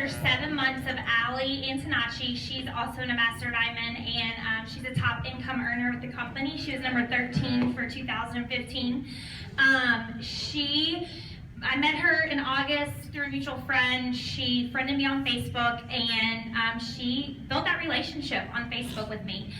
after 7 months of Allie Antonacci. She's also an Ambassador Diamond, and she's a top income earner with the company. She was number 13 for 2015. I met her in August through a mutual friend. She friended me on Facebook, and she built that relationship on Facebook with me.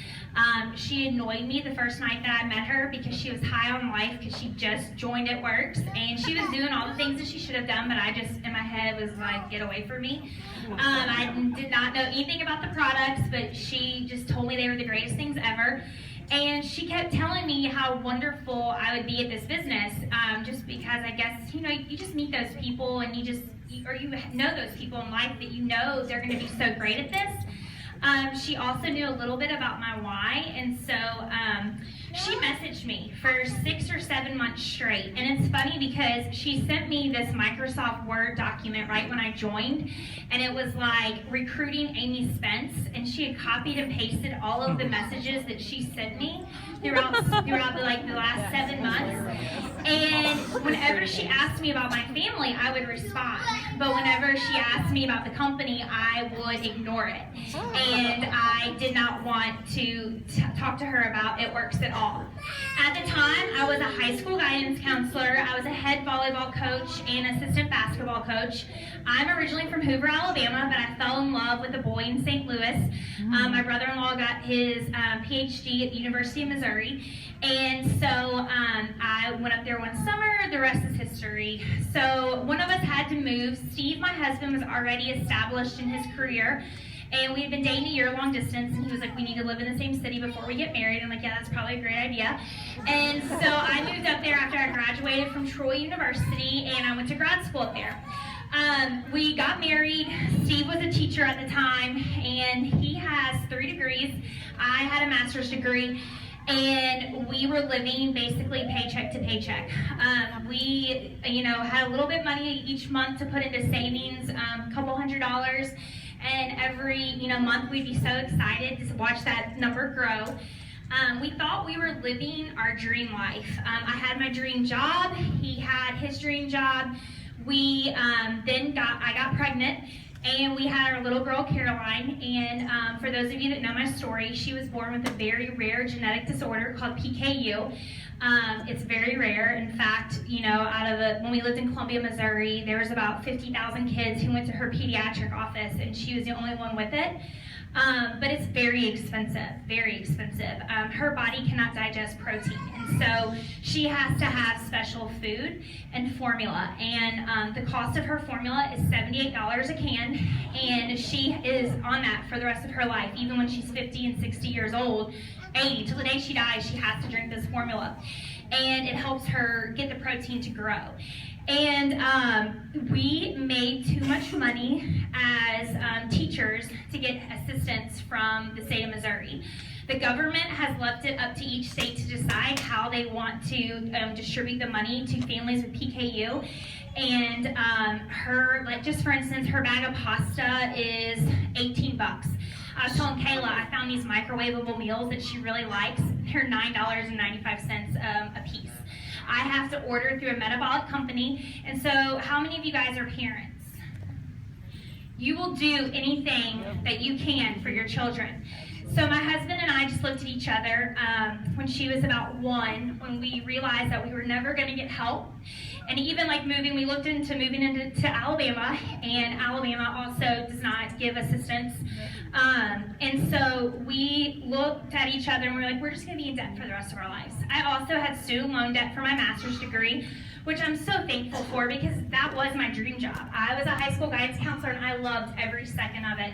She annoyed me the first night that I met her because she was high on life because she just joined at Works, and she was doing all the things that she should have done, but I just, in my head, was like, get away from me. I did not know anything about the products, but she just told me they were the greatest things ever. And she kept telling me how wonderful I would be at this business, just because I guess, you just meet those people and you know those people in life that you know they're going to be so great at this. She also knew a little bit about my why, and so she messaged me for 6 or 7 months straight. And it's funny because she sent me this Microsoft Word document right when I joined, and it was like recruiting Amy Spence, and she had copied and pasted all of the messages that she sent me throughout the last 7 months. And whenever she asked me about my family, I would respond. But whenever she asked me about the company, I would ignore it. And I did not want to talk to her about It Works at all. At the time, I was a high school guidance counselor. I was a head volleyball coach and assistant basketball coach. I'm originally from Hoover, Alabama, but I fell in love with a boy in St. Louis. My brother-in-law got his PhD at the University of Missouri. And so I went up there one summer. The rest is history. So one of us had to move. Steve, my husband, was already established in his career. And we had been dating a year long distance, and he was like, we need to live in the same city before we get married. I'm like, yeah, that's probably a great idea. And so I moved up there after I graduated from Troy University, and I went to grad school up there. We got married. Steve was a teacher at the time, and he has 3 degrees. I had a master's degree. And we were living basically paycheck to paycheck. We, had a little bit of money each month to put into savings, a couple $100s. And every, month we'd be so excited to watch that number grow. We thought we were living our dream life. I had my dream job. He had his dream job. I got pregnant. And we had our little girl, Caroline, and for those of you that know my story, she was born with a very rare genetic disorder called PKU. It's very rare. In fact, when we lived in Columbia, Missouri, there was about 50,000 kids who went to her pediatric office, and she was the only one with it. But it's very expensive, very expensive. Her body cannot digest protein, and so she has to have special food and formula. And the cost of her formula is $78 a can, and she is on that for the rest of her life. Even when she's 50 and 60 years old, 80, till the day she dies, she has to drink this formula. And it helps her get the protein to grow. And we made too much money as teachers to get assistance from the state of Missouri. The government has left it up to each state to decide how they want to distribute the money to families with PKU. And just for instance, her bag of pasta is $18. I was telling Kayla, I found these microwavable meals that she really likes. They're $9.95 a piece. I have to order through a metabolic company. And so how many of you guys are parents? You will do anything that you can for your children. So my husband and I just looked at each other when she was about 1, when we realized that we were never going to get help. And even we looked into moving into Alabama, and Alabama also does not give assistance. And so we looked at each other and we were like, we're just going to be in debt for the rest of our lives. I also had student loan debt for my master's degree, which I'm so thankful for because that was my dream job. I was a high school guidance counselor and I loved every second of it.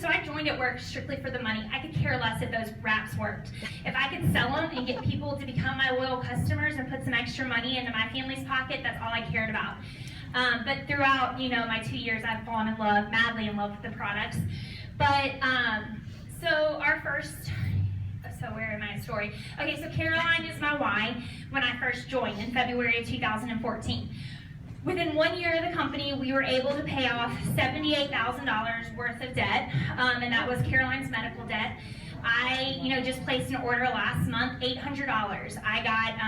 So I joined at Work strictly for the money. I could care less if those wraps worked. If I could sell them and get people to become my loyal customers and put some extra money into my family's pocket, that's all I cared about. But throughout, my 2 years, I've fallen in love, madly in love with the products. But, where am I? Story. Okay, so Caroline is my why when I first joined in February of 2014. Within 1 year of the company, we were able to pay off $78,000 worth of debt, and that was Caroline's medical debt. I, just placed an order last month, $800. I got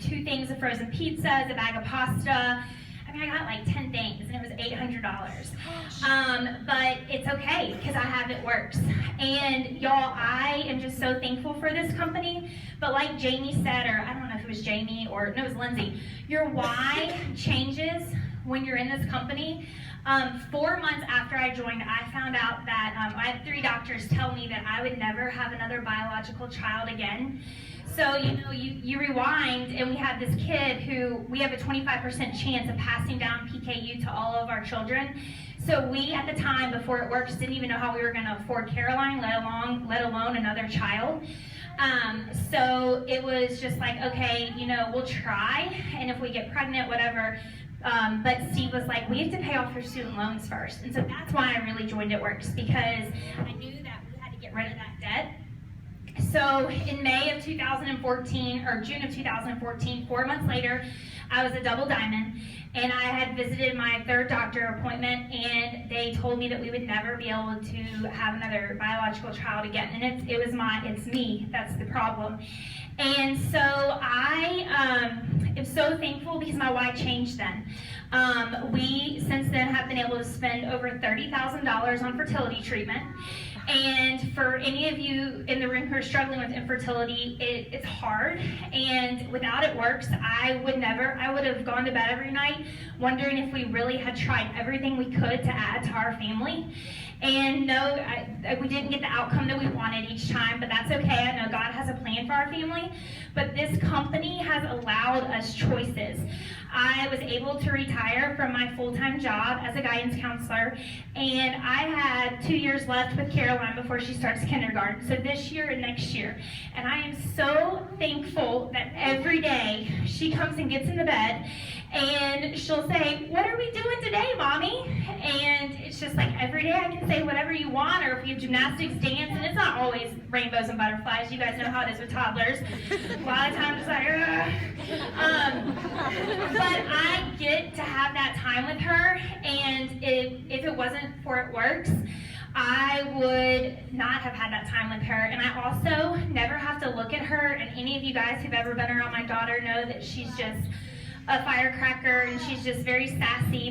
2 things of frozen pizzas, a bag of pasta. I got 10 things. But it's okay because I have It Works. And y'all, I am just so thankful for this company. But like Jamie said, or I don't know if it was Jamie or no, it was Lindsay, your why changes when you're in this company. 4 months after I joined, I found out that I had 3 doctors tell me that I would never have another biological child again. So, you rewind, and we have this kid who we have a 25% chance of passing down PKU to all of our children. So we, at the time, before It Works, didn't even know how we were going to afford Caroline, let alone another child. So it was just like, okay, we'll try, and if we get pregnant, whatever. But Steve was like, we have to pay off your student loans first. And so that's why I really joined It Works, because I knew that we had to get rid of that debt. So in May of 2014, or June of 2014, 4 months later, I was a double diamond, and I had visited my 3rd doctor appointment, and they told me that we would never be able to have another biological child again. And it's me, that's the problem. And so I am so thankful because my why changed then. We, since then, have been able to spend over $30,000 on fertility treatment. And for any of you in the room who are struggling with infertility, it's hard. And without It Works, I would have gone to bed every night wondering if we really had tried everything we could to add to our family. And no, we didn't get the outcome that we wanted each time, but that's okay. I know God has a plan for our family. But this company has allowed us choices. I was able to retire from my full-time job as a guidance counselor, and I had 2 years left with Caroline before she starts kindergarten, so this year and next year. And I am so thankful that every day she comes and gets in the bed, and she'll say, "What are we doing today, Mommy?" And it's just like every day I can say whatever you want, or if we have gymnastics, dance, and it's not always rainbows and butterflies. You guys know how it is with toddlers. A lot of times it's like, but I get to have that time with her, and if it wasn't for It Works, I would not have had that time with her. And I also never have to look at her, and any of you guys who've ever been around my daughter know that she's just a firecracker, and she's just very sassy.